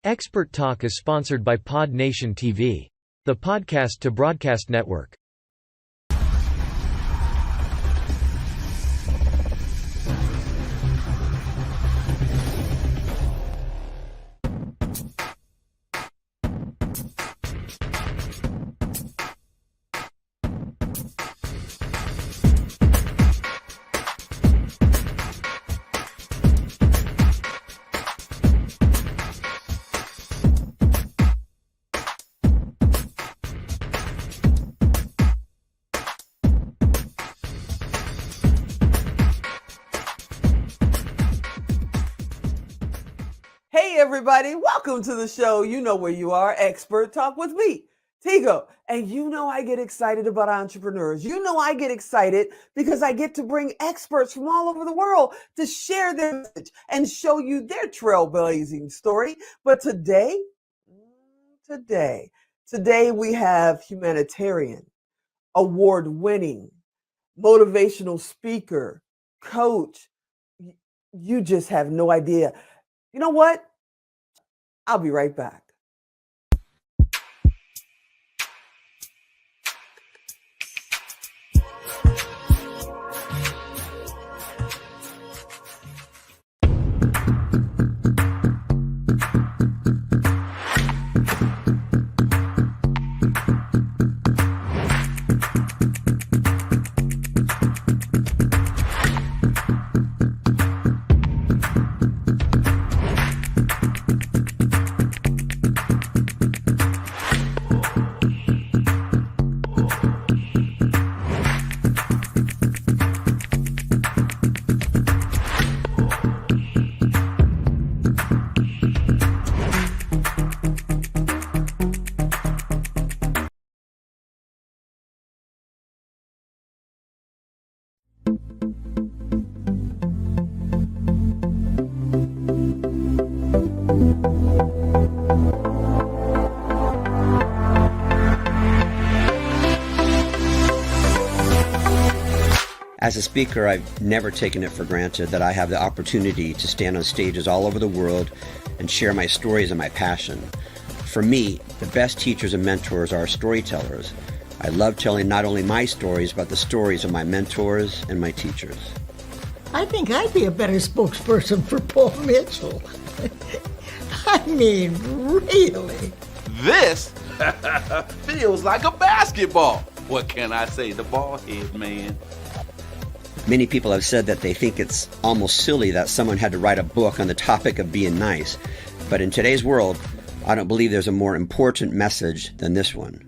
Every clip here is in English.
Expert Talk is sponsored by Pod Nation TV, the podcast to broadcast network. Hey everybody, welcome to the show. You know where you are, Expert Talk with me, Tigo. And you know I get excited about entrepreneurs. You know I get excited because I get to bring experts from all over the world to share their message and show you their trailblazing story. But today we have humanitarian, award-winning, motivational speaker, coach. You just have no idea. You know what? I'll be right back. As a speaker, I've never taken it for granted that I have the opportunity to stand on stages all over the world and share my stories and my passion. For me, the best teachers and mentors are storytellers. I love telling not only my stories, but the stories of my mentors and my teachers. I think I'd be a better spokesperson for Paul Mitchell. I mean, really. This feels like a basketball. What can I say? The ball head, man. Many people have said that they think it's almost silly that someone had to write a book on the topic of being nice. But in today's world, I don't believe there's a more important message than this one.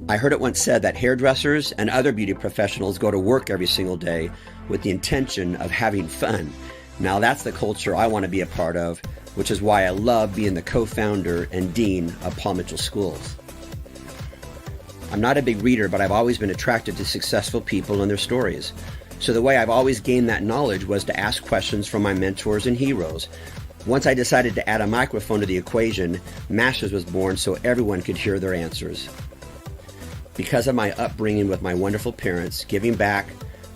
I heard it once said that hairdressers and other beauty professionals go to work every single day with the intention of having fun. Now that's the culture I want to be a part of, which is why I love being the co-founder and dean of Paul Mitchell Schools. I'm not a big reader, but I've always been attracted to successful people and their stories. So the way I've always gained that knowledge was to ask questions from my mentors and heroes. Once I decided to add a microphone to the equation, Masters was born so everyone could hear their answers. Because of my upbringing with my wonderful parents, giving back,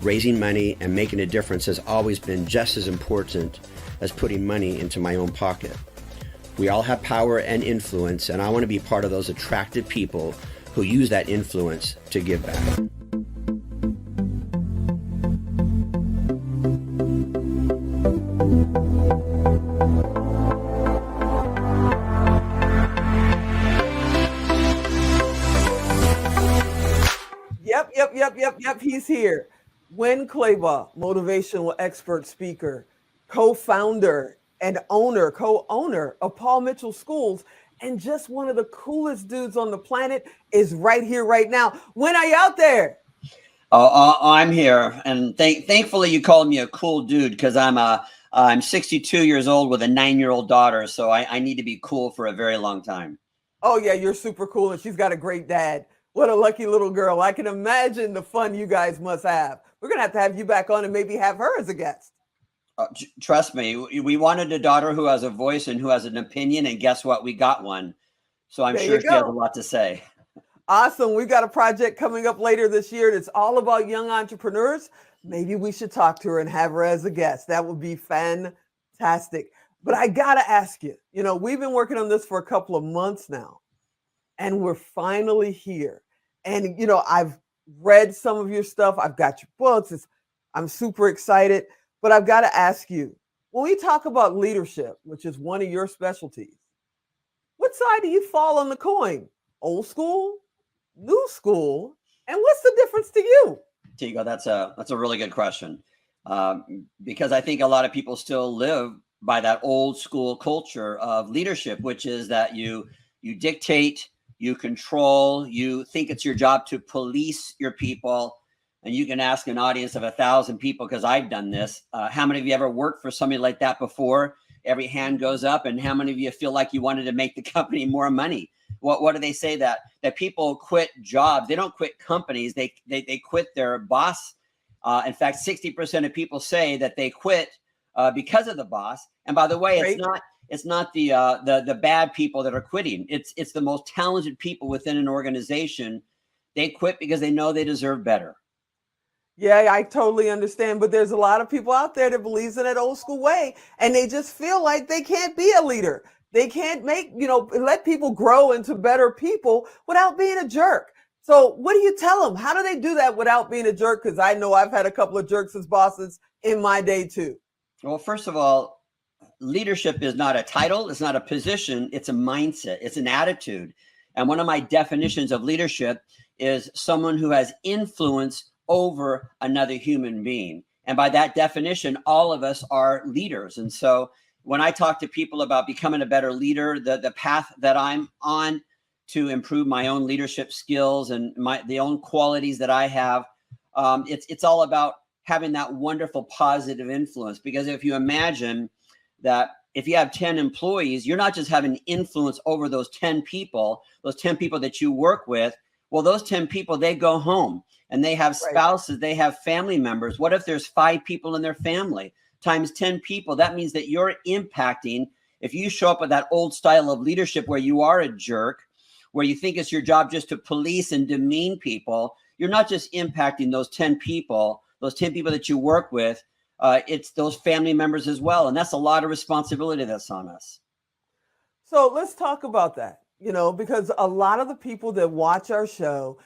raising money, and making a difference has always been just as important as putting money into my own pocket. We all have power and influence, and I want to be part of those attractive people who use that influence to give back. Yep, he's here. Winn Claybaugh, motivational expert speaker, co-founder and co-owner of Paul Mitchell Schools, and just one of the coolest dudes on the planet is right here, right now. When are you out there? I'm here, and thankfully you called me a cool dude because I'm 62 years old with a 9-year-old daughter, so I need to be cool for a very long time. Oh yeah, you're super cool, and she's got a great dad. What a lucky little girl. I can imagine the fun you guys must have. We're going to have you back on and maybe have her as a guest. Trust me, we wanted a daughter who has a voice and who has an opinion, and guess what? We got one. So I'm sure she has a lot to say. Awesome. We've got a project coming up later this year that's all about young entrepreneurs. Maybe we should talk to her and have her as a guest. That would be fantastic. But I got to ask you, we've been working on this for a couple of months now, and we're finally here. And, I've read some of your stuff. I've got your books. I'm super excited. But I've got to ask you, when we talk about leadership, which is one of your specialties, what side do you fall on the coin? Old school, new school, and what's the difference to you? Tigo, that's a really good question, because I think a lot of people still live by that old school culture of leadership, which is that you dictate, you control, you think it's your job to police your people. And you can ask an audience of 1,000 people, because I've done this. How many of you ever worked for somebody like that before? Every hand goes up. And how many of you feel like you wanted to make the company more money? What do they say? That people quit jobs. They don't quit companies. They quit their boss. In fact, 60% of people say that they quit because of the boss. And by the way, it's not the bad people that are quitting. It's the most talented people within an organization. They quit because they know they deserve better. Yeah, I totally understand. But there's a lot of people out there that believes in that old school way, and they just feel like they can't be a leader. They can't let people grow into better people without being a jerk. So what do you tell them? How do they do that without being a jerk? Because I know I've had a couple of jerks as bosses in my day too. Well, first of all, leadership is not a title. It's not a position. It's a mindset. It's an attitude. And one of my definitions of leadership is someone who has influence over another human being. And by that definition, all of us are leaders. And so when I talk to people about becoming a better leader, the path that I'm on to improve my own leadership skills and the own qualities that I have, it's all about having that wonderful positive influence. Because if you imagine that if you have 10 employees, you're not just having influence over those 10 people that you work with. Well, those 10 people, they go home and they have spouses, right. They have family members. What if there's 5 people in their family times 10 people? That means that you're impacting. If you show up with that old style of leadership where you are a jerk, where you think it's your job just to police and demean people, you're not just impacting those 10 people that you work with, it's those family members as well. And that's a lot of responsibility that's on us. So let's talk about that, because a lot of the people that watch our show,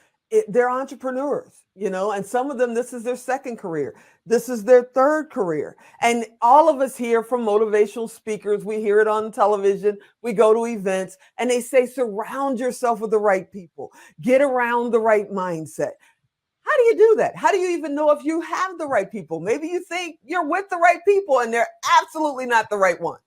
they're entrepreneurs, and some of them, this is their second career. This is their third career. And all of us hear from motivational speakers. We hear it on television. We go to events and they say, surround yourself with the right people, get around the right mindset. How do you do that? How do you even know if you have the right people? Maybe you think you're with the right people and they're absolutely not the right ones.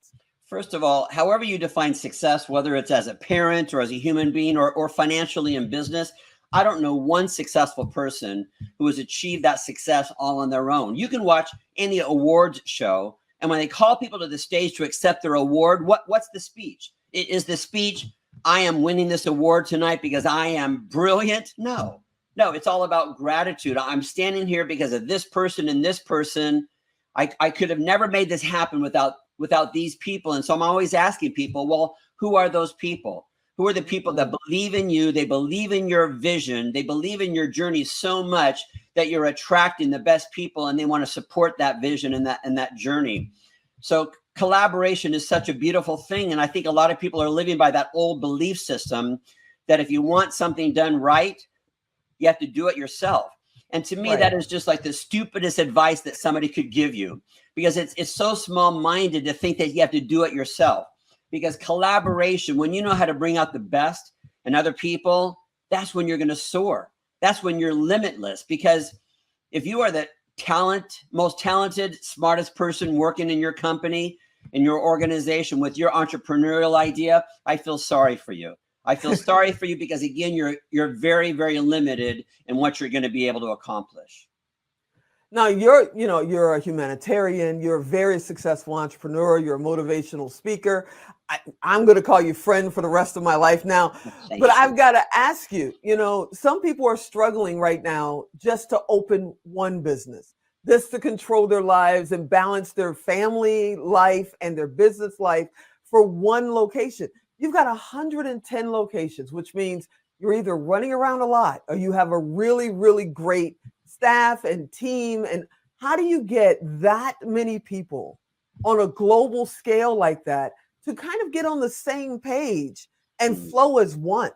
First of all, however you define success, whether it's as a parent or as a human being or financially in business, I don't know one successful person who has achieved that success all on their own. You can watch any awards show, and when they call people to the stage to accept their award, what's the speech? Is the speech, I am winning this award tonight because I am brilliant? No, it's all about gratitude. I'm standing here because of this person and this person. I could have never made this happen without these people. And so I'm always asking people, well, who are those people? Who are the people that believe in you? They believe in your vision. They believe in your journey so much that you're attracting the best people and they want to support that vision and that journey. So collaboration is such a beautiful thing. And I think a lot of people are living by that old belief system that if you want something done right, you have to do it yourself. And to me, right. That is just like the stupidest advice that somebody could give you, because it's so small-minded to think that you have to do it yourself. Because collaboration, when you know how to bring out the best in other people, that's when you're going to soar. That's when you're limitless. Because if you are the most talented, smartest person working in your company, in your organization with your entrepreneurial idea, I feel sorry for you. I feel sorry for you because, again, you're very, very limited in what you're going to be able to accomplish. Now, you're a humanitarian. You're a very successful entrepreneur. You're a motivational speaker. I'm going to call you friend for the rest of my life now. But I've got to ask you, some people are struggling right now just to open one business, just to control their lives and balance their family life and their business life for one location. You've got 110 locations, which means you're either running around a lot or you have a really, really great staff and team. And how do you get that many people on a global scale like that to kind of get on the same page and flow as one?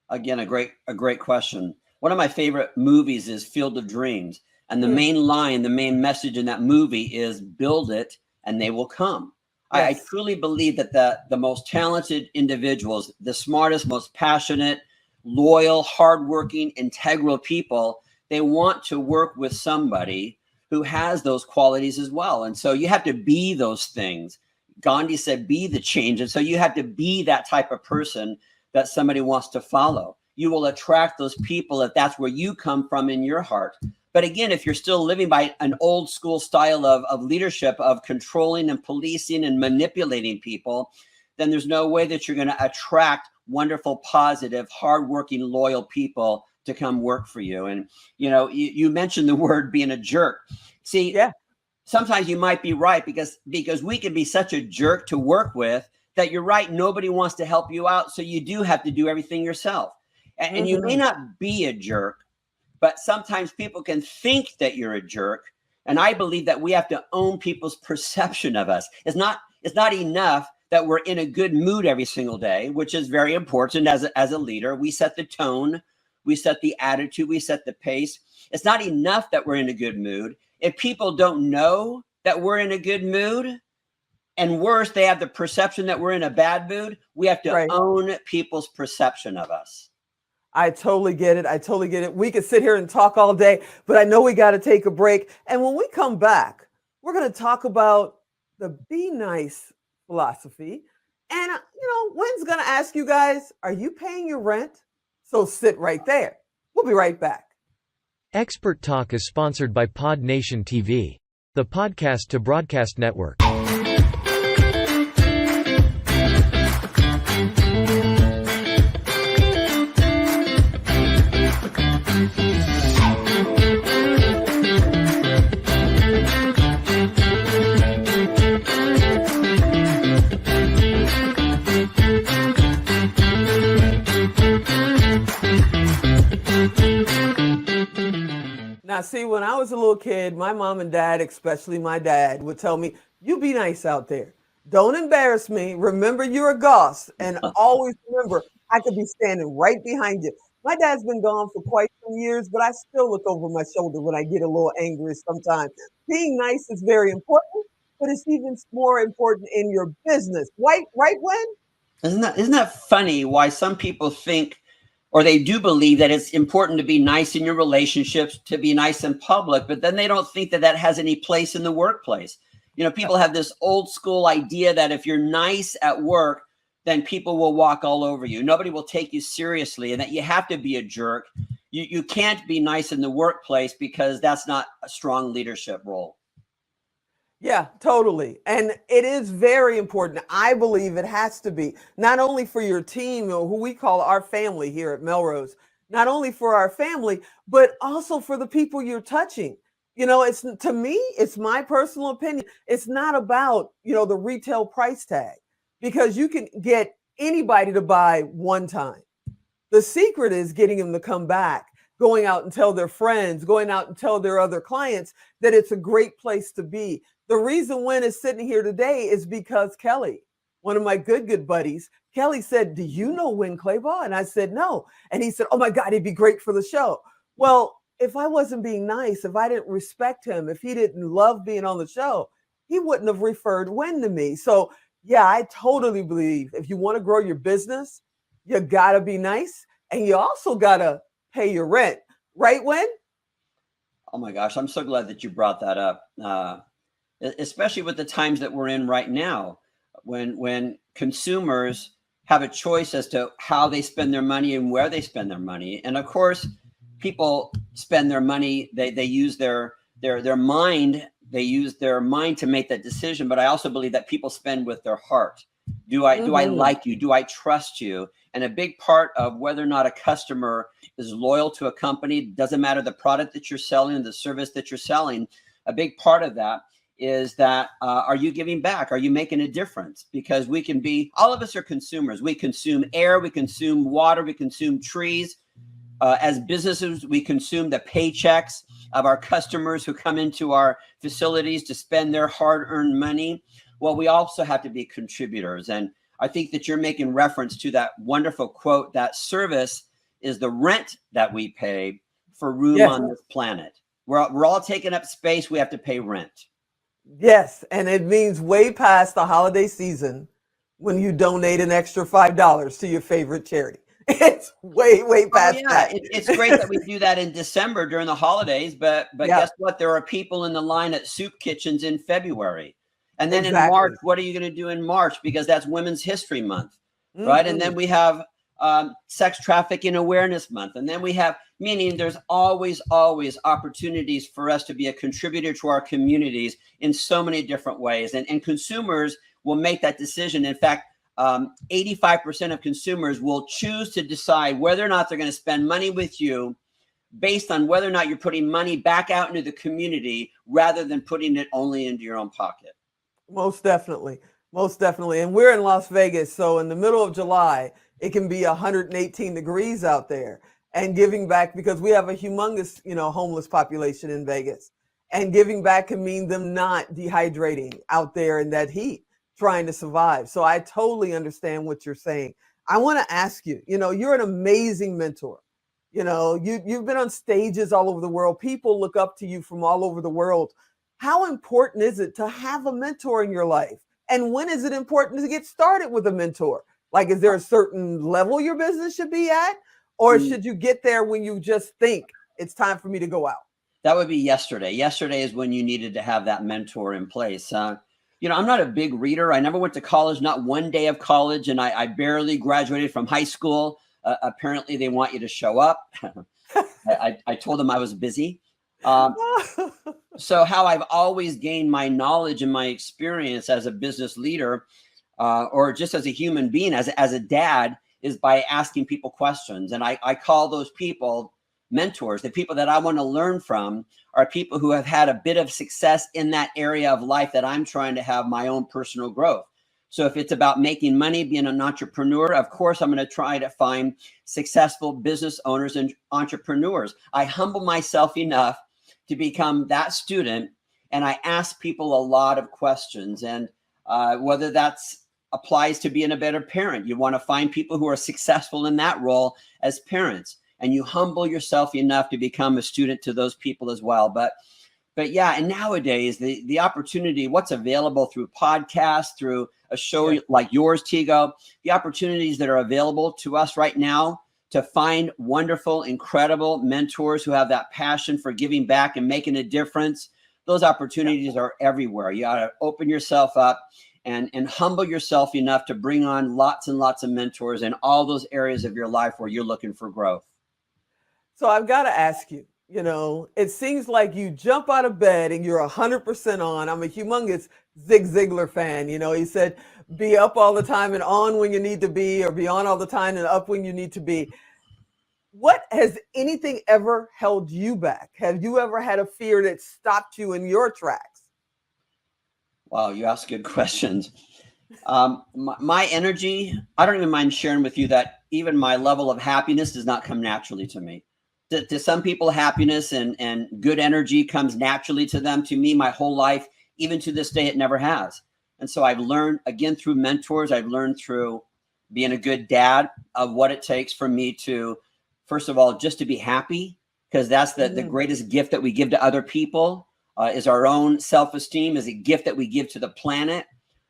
Again, a great question. One of my favorite movies is Field of Dreams. And the main line, the main message in that movie is build it and they will come. I truly believe that the most talented individuals, the smartest, most passionate, loyal, hardworking, integral people, they want to work with somebody who has those qualities as well. And so you have to be those things. Gandhi said, be the change. And so you have to be that type of person that somebody wants to follow. You will attract those people if that's where you come from in your heart. But again, if you're still living by an old school style of leadership, of controlling and policing and manipulating people, then there's no way that you're going to attract wonderful, positive, hardworking, loyal people to come work for you. And, you mentioned the word being a jerk. See, sometimes you might be right because we can be such a jerk to work with that you're right. Nobody wants to help you out. So you do have to do everything yourself. And you may not be a jerk, but sometimes people can think that you're a jerk. And I believe that we have to own people's perception of us. It's not enough that we're in a good mood every single day, which is very important as a leader. We set the tone, we set the attitude, we set the pace. It's not enough that we're in a good mood. If people don't know that we're in a good mood, and worse, they have the perception that we're in a bad mood, we have to own people's perception of us. I totally get it. I totally get it. We could sit here and talk all day, but I know we got to take a break. And when we come back, we're going to talk about the be nice philosophy. And, Wynn's going to ask you guys, are you paying your rent? So sit right there. We'll be right back. Expert Talk is sponsored by Pod Nation TV, the podcast to broadcast network. Now, see, when I was a little kid, my mom and dad, especially my dad, would tell me, you be nice out there. Don't embarrass me. Remember, you're a Goss. And always remember, I could be standing right behind you. My dad's been gone for quite some years, but I still look over my shoulder when I get a little angry sometimes. Being nice is very important, but it's even more important in your business. Right, Winn? Isn't that funny why some people think, or they do believe that it's important to be nice in your relationships, to be nice in public, but then they don't think that has any place in the workplace. People have this old school idea that if you're nice at work, then people will walk all over you. Nobody will take you seriously, and that you have to be a jerk. You can't be nice in the workplace because that's not a strong leadership role. Yeah, totally. And it is very important. I believe it has to be, not only for your team, or who we call our family here at Melrose, not only for our family, but also for the people you're touching. It's, to me, it's my personal opinion. It's not about, the retail price tag, because you can get anybody to buy one time. The secret is getting them to come back, going out and tell their friends, going out and tell their other clients that it's a great place to be. The reason Winn is sitting here today is because Kelly, one of my good buddies, Kelly said, do you know Winn Claybaugh? And I said, no. And he said, oh my God, he'd be great for the show. Well, if I wasn't being nice, if I didn't respect him, if he didn't love being on the show, he wouldn't have referred Winn to me. So yeah, I totally believe if you want to grow your business, you got to be nice, and you also got to pay your rent. Right, Winn? Oh my gosh, I'm so glad that you brought that up. Especially with the times that we're in right now, when consumers have a choice as to how they spend their money and where they spend their money. And of course, people spend their money, they use their mind, they use their mind to make that decision. But I also believe that people spend with their heart. Do I like you? Do I trust you? And a big part of whether or not a customer is loyal to a company, doesn't matter the product that you're selling, the service that you're selling, a big part of that is that are you giving back? Are you making a difference? Because we can be, all of us are consumers. We consume air, we consume water, we consume trees. As businesses, we consume the paychecks of our customers who come into our facilities to spend their hard-earned money. Well, we also have to be contributors. And I think that you're making reference to that wonderful quote that service is the rent that we pay for room on this planet. We're all taking up space. We have to pay rent. Yes, and it means way past the holiday season when you donate an extra $5 to your favorite charity. It's way past that. It's great that we do that in December during the holidays, but guess what? There are people in the line at soup kitchens in February. And then in March, what are you going to do in March? Because that's Women's History Month, right? And then we have Sex Trafficking Awareness Month. And then we have, meaning there's always opportunities for us to be a contributor to our communities in so many different ways. And consumers will make that decision. In fact, 85% of consumers will choose to decide whether or not they're going to spend money with you based on whether or not you're putting money back out into the community rather than putting it only into your own pocket. Most definitely. And we're in Las Vegas, so in the middle of July, it can be 118 degrees out there. And giving back, because we have a humongous, homeless population in Vegas. And giving back can mean them not dehydrating out there in that heat, trying to survive. So I totally understand what you're saying. I want to ask you, you're an amazing mentor. You've been on stages all over the world. People look up to you from all over the world. How important is it to have a mentor in your life? And when is it important to get started with a mentor? Like, is there a certain level your business should be at? Or should you get there when you just think it's time for me to go out? That would be yesterday. Yesterday is when you needed to have that mentor in place. I'm not a big reader. I never went to college, not one day of college, and I barely graduated from high school. Apparently, they want you to show up. I told them I was busy. So how I've always gained my knowledge and my experience as a business leader, or just as a human being, as a dad, is by asking people questions. And I call those people mentors. The people that I want to learn from are people who have had a bit of success in that area of life that I'm trying to have my own personal growth. So if it's about making money, being an entrepreneur, of course, I'm going to try to find successful business owners and entrepreneurs. I humble myself enough to become that student, and I ask people a lot of questions. And whether that's applies to being a better parent, you want to find people who are successful in that role as parents, and you humble yourself enough to become a student to those people as well. But yeah, and nowadays the opportunity, what's available through podcasts, through a show like yours, Tigo, the opportunities that are available to us right now to find wonderful, incredible mentors who have that passion for giving back and making a difference. Those opportunities are everywhere. You got to open yourself up and humble yourself enough to bring on lots and lots of mentors in all those areas of your life where you're looking for growth. So I've got to ask you, it seems like you jump out of bed and you're 100% on. I'm a humongous Zig Ziglar fan. He said, be up all the time and on when you need to be, or be on all the time and up when you need to be. What has anything ever held you back? Have you ever had a fear that stopped you in your tracks? Wow, you ask good questions. My energy, I don't even mind sharing with you that even my level of happiness does not come naturally to me. To some people, happiness and good energy comes naturally to them. To me, my whole life, even to this day, it never has. And so I've learned, again, through mentors, I've learned through being a good dad of what it takes for me to, first of all, just to be happy, because that's the greatest gift that we give to other people. Is our own self-esteem, is a gift that we give to the planet,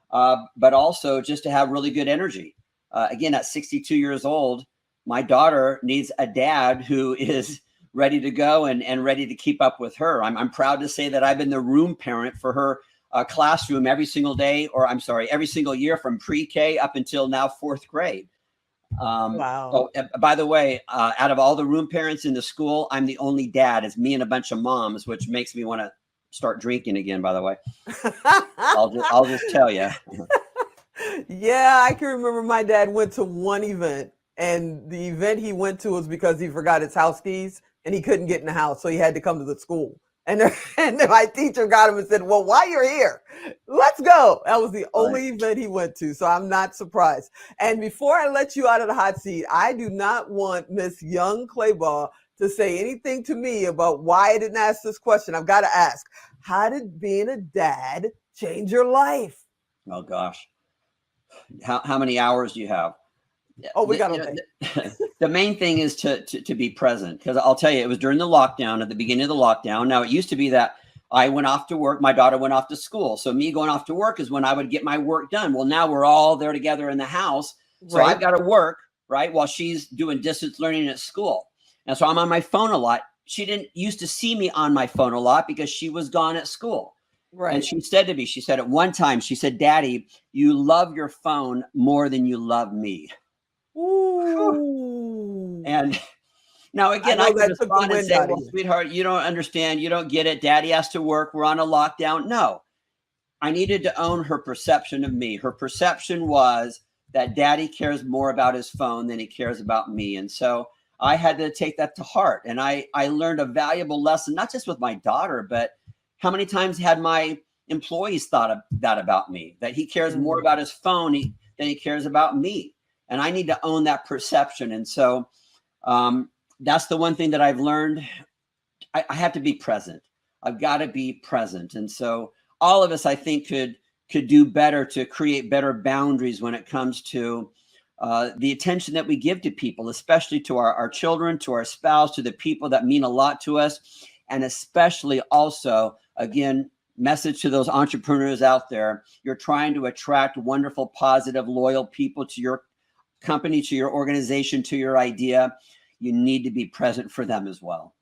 but also just to have really good energy. Again, at 62 years old, my daughter needs a dad who is ready to go and ready to keep up with her. I'm proud to say that I've been the room parent for her classroom every single day, every single year from pre-K up until now 4th grade. Wow. Oh, by the way, out of all the room parents in the school, I'm the only dad. It's me and a bunch of moms, which makes me want to start drinking again, by the way. I'll just tell you. Yeah, I can remember my dad went to one event, and the event he went to was because he forgot his house keys and he couldn't get in the house. So he had to come to the school And, and my teacher got him and said, well, while you're here, let's go. That was the only event he went to. So I'm not surprised. And before I let you out of the hot seat, I do not want Miss Young Claybaugh to say anything to me about why I didn't ask this question. I've got to ask, how did being a dad change your life? Oh gosh. How many hours do you have? Oh, we got to The main thing is to be present, because I'll tell you, it was during the lockdown, at the beginning of the lockdown. Now, it used to be that I went off to work, my daughter went off to school. So me going off to work is when I would get my work done. Well, now we're all there together in the house. So Right. I've got to work, right, while she's doing distance learning at school. And so I'm on my phone a lot. She didn't used to see me on my phone a lot because she was gone at school. Right. And she said to me, she said at one time, she said, Daddy, you love your phone more than you love me. Ooh. And now again, I know could that took the respond and wind say, out of well, you. sweetheart, you don't understand. You don't get it. Daddy has to work. We're on a lockdown. No, I needed to own her perception of me. Her perception was that Daddy cares more about his phone than he cares about me. And so I had to take that to heart. And I learned a valuable lesson, not just with my daughter, but how many times had my employees thought of that about me, that he cares more about his phone than he cares about me. And I need to own that perception. And so that's the one thing that I've learned. I have to be present. I've got to be present. And so all of us, I think, could do better to create better boundaries when it comes to the attention that we give to people, especially to our children, to our spouse, to the people that mean a lot to us. And especially also, again, message to those entrepreneurs out there. You're trying to attract wonderful, positive, loyal people to your company, to your organization, to your idea. You need to be present for them as well.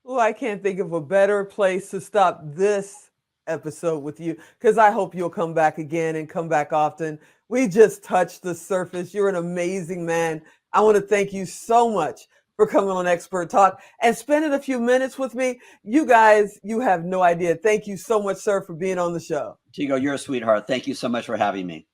Well, I can't think of a better place to stop this episode with you, because I hope you'll come back again and come back often. We just touched the surface. You're an amazing man. I want to thank you so much for coming on Expert Talk and spending a few minutes with me. You guys, you have no idea. Thank you so much, sir, for being on the show. Tigo, you're a sweetheart. Thank you so much for having me.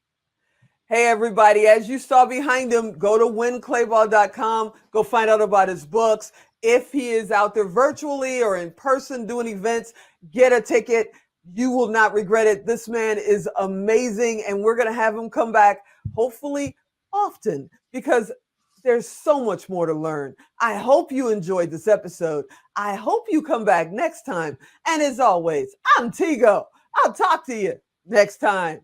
Hey, everybody, as you saw behind him, go to winnclaybaugh.com. Go find out about his books. If he is out there virtually or in person doing events, get a ticket. You will not regret it. This man is amazing, and we're going to have him come back hopefully often, because there's so much more to learn. I hope you enjoyed this episode. I hope you come back next time. And as always, I'm Tigo. I'll talk to you next time.